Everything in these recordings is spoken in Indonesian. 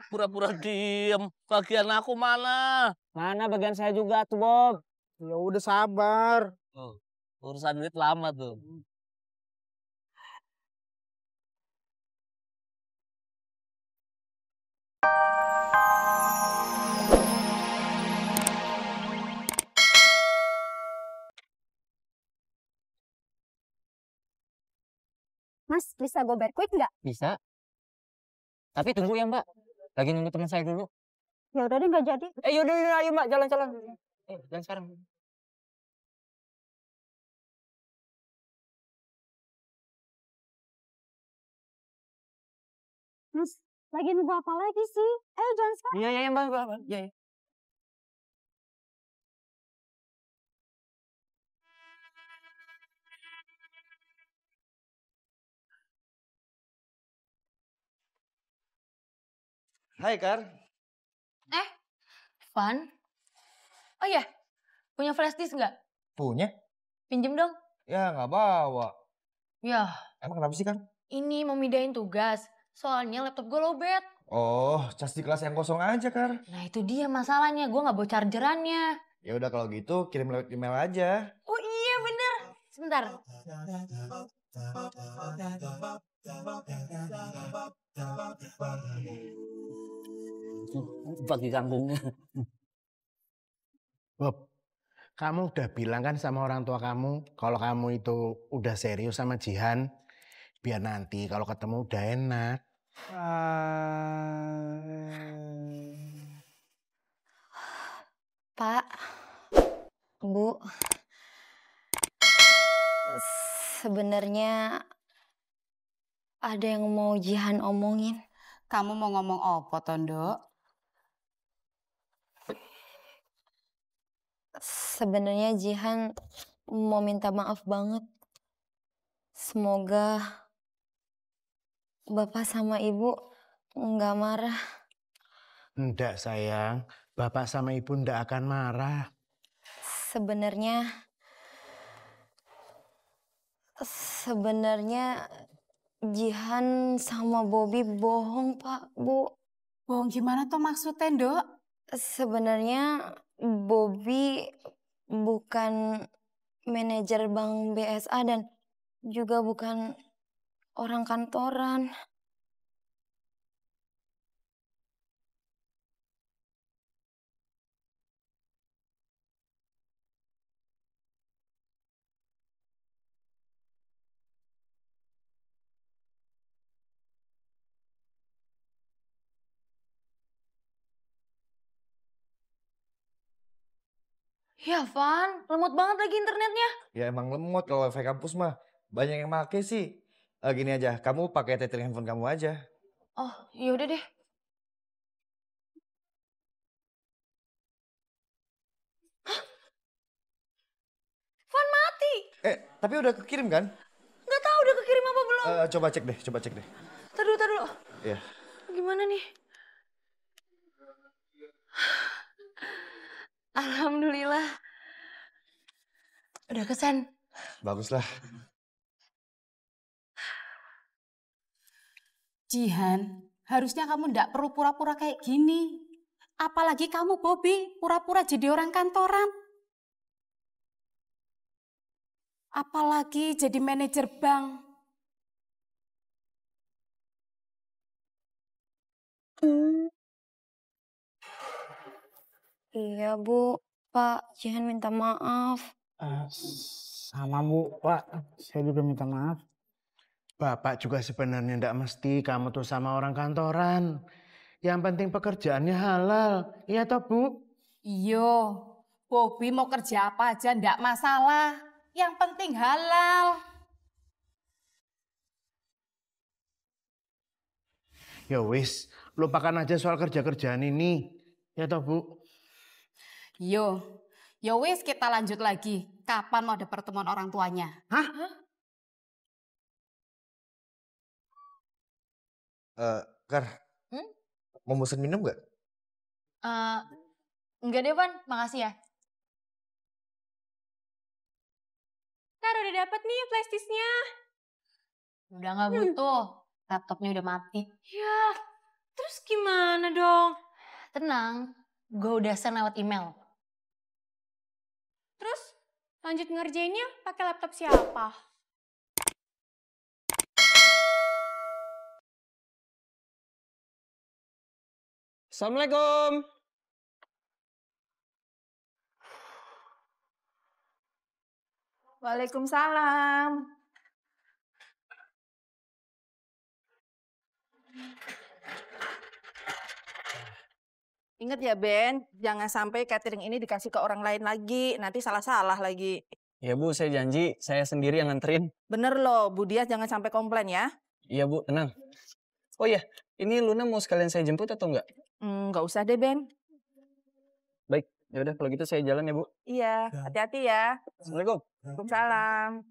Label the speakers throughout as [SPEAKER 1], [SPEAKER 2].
[SPEAKER 1] Pura-pura diem. Bagian aku mana?
[SPEAKER 2] Mana bagian saya juga tuh, Bob.
[SPEAKER 3] Ya udah sabar.
[SPEAKER 1] Oh, urusan duit lama tuh.
[SPEAKER 4] Mas, bisa gober quick nggak?
[SPEAKER 2] Bisa. Tapi tunggu ya, Mbak. Lagi nunggu teman saya dulu.
[SPEAKER 4] Ya udah deh, nggak jadi.
[SPEAKER 2] Yaudah, ayo Mbak, jalan-jalan. Jalan sekarang.
[SPEAKER 4] Mas, lagi nunggu apa lagi sih? Ayo jalan sekarang.
[SPEAKER 2] Iya, Mbak. Iya.
[SPEAKER 3] Hai, Kar.
[SPEAKER 5] Van? Oh iya, punya flash disk nggak?
[SPEAKER 3] Punya?
[SPEAKER 5] Pinjem dong.
[SPEAKER 3] Ya, nggak bawa.
[SPEAKER 5] Ya,
[SPEAKER 3] Emang kenapa sih, Kar?
[SPEAKER 5] ini mau mindahin tugas. Soalnya laptop gue lowbat.
[SPEAKER 3] Oh, cas di kelas yang kosong aja, Kar.
[SPEAKER 5] Nah itu dia masalahnya, gue nggak bawa chargerannya.
[SPEAKER 3] Ya udah kalau gitu kirim lewat email aja.
[SPEAKER 5] Oh iya bener. Sebentar.
[SPEAKER 1] Bagi kanggungnya.
[SPEAKER 6] Bob, kamu udah bilang kan sama orang tua kamu kalau kamu itu udah serius sama Jihan, biar nanti kalau ketemu udah enak.
[SPEAKER 5] Pak, Bu, sebenarnya ada yang mau Jihan omongin.
[SPEAKER 7] Kamu mau ngomong apa, Tondo?
[SPEAKER 5] Sebenarnya Jihan mau minta maaf banget. Semoga Bapak sama Ibu nggak marah.
[SPEAKER 6] Enggak sayang, bapak sama ibu enggak akan marah.
[SPEAKER 5] Sebenarnya Jihan sama Bobby bohong, Pak, Bu.
[SPEAKER 7] Bohong gimana tuh maksudnya, Ndok?
[SPEAKER 5] Sebenarnya Bobby bukan manajer bank BSA dan juga bukan orang kantoran. Ya, Van, lemot banget lagi internetnya.
[SPEAKER 3] Ya emang lemot kalau wifi kampus mah. Banyak yang make sih. Gini aja, kamu pakai tethering handphone kamu aja.
[SPEAKER 5] Oh, yaudah deh. Hah? Van mati.
[SPEAKER 3] Tapi udah kekirim kan?
[SPEAKER 5] Nggak tahu udah kekirim apa belum.
[SPEAKER 3] Coba cek deh.
[SPEAKER 5] Tar dulu.
[SPEAKER 3] Iya.
[SPEAKER 5] Gimana nih? Alhamdulillah. Udah kesan.
[SPEAKER 3] Baguslah.
[SPEAKER 7] Jihan, harusnya kamu ndak perlu pura-pura kayak gini. Apalagi kamu, Bobby, pura-pura jadi orang kantoran. Apalagi jadi manajer bank.
[SPEAKER 5] Iya, Bu. Pak, Jihan minta maaf.
[SPEAKER 6] Sama Bu, Pak. Saya juga minta maaf. Bapak juga sebenarnya enggak mesti kamu tuh sama orang kantoran. Yang penting pekerjaannya halal. Iya toh, Bu?
[SPEAKER 7] Iyo, Bobby mau kerja apa aja ndak masalah. Yang penting halal.
[SPEAKER 6] Ya wis, lupakan aja soal kerja-kerjaan ini. Ya toh, Bu?
[SPEAKER 7] Yo, yo wis kita lanjut lagi. Kapan mau ada pertemuan orang tuanya?
[SPEAKER 6] Hah?
[SPEAKER 3] Kar, mau pesen minum nggak?
[SPEAKER 5] Enggak deh, Van. Makasih ya. Kar
[SPEAKER 8] udah dapet nih flash disknya.
[SPEAKER 7] Udah nggak butuh, laptopnya udah mati.
[SPEAKER 8] Ya, terus gimana dong?
[SPEAKER 7] Tenang, gue udah send lewat email.
[SPEAKER 8] Terus lanjut ngerjainnya pakai laptop siapa?
[SPEAKER 9] Assalamualaikum.
[SPEAKER 10] Waalaikumsalam. Ingat ya Ben, jangan sampai catering ini dikasih ke orang lain lagi, nanti salah-salah lagi.
[SPEAKER 9] Ya Bu, saya janji saya sendiri yang nganterin.
[SPEAKER 10] Bener loh, Bu Dias jangan sampai komplain ya.
[SPEAKER 9] Iya Bu, tenang. Oh iya, ini Luna mau sekalian saya jemput atau enggak?
[SPEAKER 10] Nggak usah deh Ben.
[SPEAKER 9] Baik, ya udah kalau gitu saya jalan ya Bu.
[SPEAKER 10] Iya, hati-hati ya.
[SPEAKER 9] Assalamualaikum.
[SPEAKER 10] Waalaikumsalam.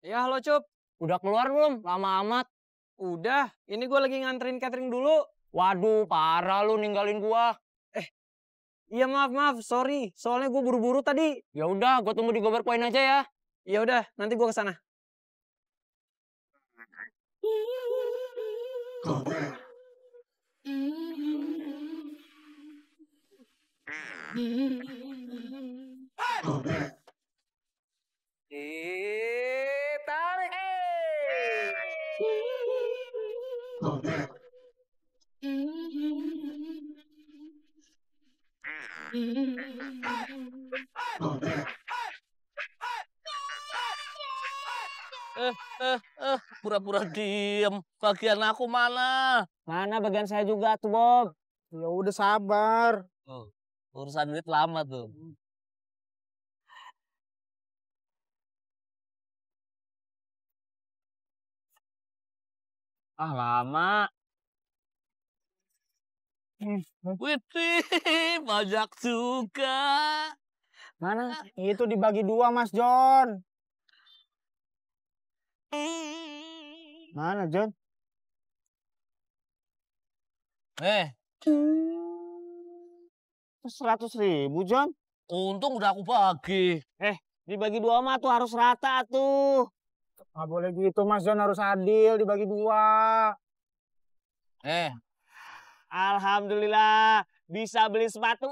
[SPEAKER 9] Ya halo Cup.
[SPEAKER 2] Udah keluar belum? Lama amat.
[SPEAKER 9] Udah, ini gue lagi nganterin catering dulu.
[SPEAKER 2] Waduh, parah lu ninggalin gua.
[SPEAKER 9] Iya maaf, sorry. Soalnya gue buru-buru tadi.
[SPEAKER 2] Ya udah, gua tunggu di Gober Point aja ya.
[SPEAKER 9] Ya udah, nanti gue kesana.
[SPEAKER 1] Pura-pura diem. Bagian aku mana?
[SPEAKER 2] Mana bagian saya juga tuh, Bob.
[SPEAKER 6] Ya udah sabar.
[SPEAKER 1] Oh, urusan duit lama tuh.
[SPEAKER 2] Ah, lama.
[SPEAKER 1] Wih, banyak juga.
[SPEAKER 6] Mana? Itu dibagi 2, Mas John. Mana, John? 100.000, John.
[SPEAKER 1] Untung udah aku bagi.
[SPEAKER 2] Dibagi 2 mah tuh harus rata tuh.
[SPEAKER 6] Nggak boleh gitu, Mas John, harus adil, dibagi 2.
[SPEAKER 2] Alhamdulillah bisa beli sepatu.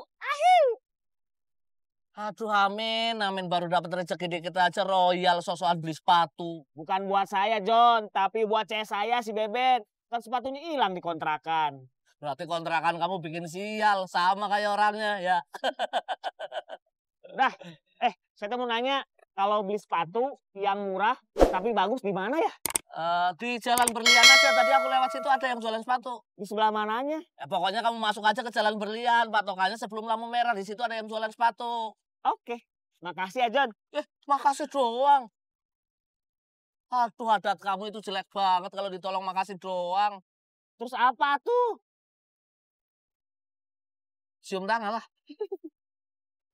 [SPEAKER 1] Aduh, amin baru dapat rezeki dikit aja royal sosokan beli sepatu.
[SPEAKER 2] Bukan buat saya, John, tapi buat cewek saya si Beben. Kan sepatunya hilang di kontrakan.
[SPEAKER 1] Berarti kontrakan kamu bikin sial sama kayak orangnya ya.
[SPEAKER 2] Dah, saya mau nanya, kalau beli sepatu yang murah tapi bagus di mana ya?
[SPEAKER 1] Di Jalan Berlian aja. Tadi aku lewat situ ada yang jualan sepatu.
[SPEAKER 2] Di sebelah mananya?
[SPEAKER 1] Pokoknya kamu masuk aja ke Jalan Berlian. Patokannya sebelum lampu merah. Di situ ada yang jualan sepatu.
[SPEAKER 2] Oke, makasih ya, John.
[SPEAKER 1] Makasih doang. Aduh, adat kamu itu jelek banget kalau ditolong makasih doang.
[SPEAKER 2] Terus apa tuh?
[SPEAKER 1] Cium tangan lah.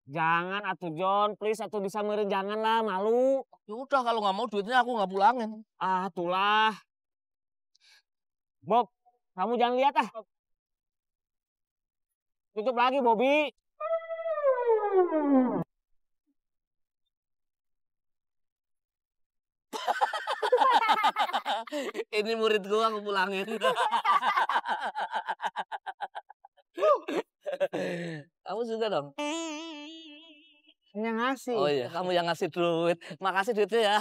[SPEAKER 2] Jangan atuh, John. Please, atuh disamperin, jangan lah, malu.
[SPEAKER 1] Ya udah, kalau nggak mau duitnya aku nggak pulangin.
[SPEAKER 2] Ah, itulah. Bob, kamu jangan lihat ah. Tutup lagi, Bobby.
[SPEAKER 1] Ini murid gua aku pulangin. Kamu juga dong?
[SPEAKER 6] Yang ngasih.
[SPEAKER 1] Oh iya, kamu yang ngasih duit. Makasih duitnya ya.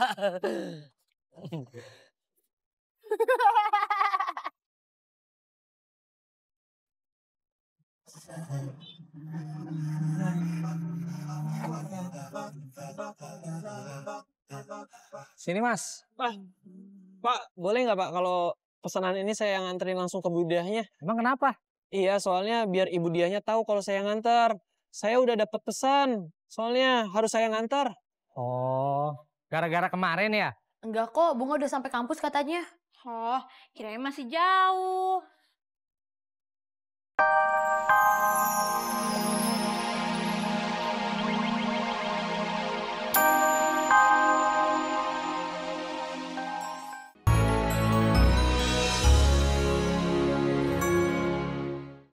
[SPEAKER 9] Sini Mas. Pak, boleh nggak Pak kalau pesanan ini saya yang nganterin langsung ke Bu Diahnya?
[SPEAKER 6] Emang kenapa?
[SPEAKER 9] Iya, soalnya biar Ibu Diahnya tahu kalau saya nganter. Saya udah dapat pesan, soalnya harus saya nganter. Oh, gara-gara kemarin ya?
[SPEAKER 8] Enggak kok, Bunga udah sampai kampus katanya.
[SPEAKER 11] Oh, kirain masih jauh.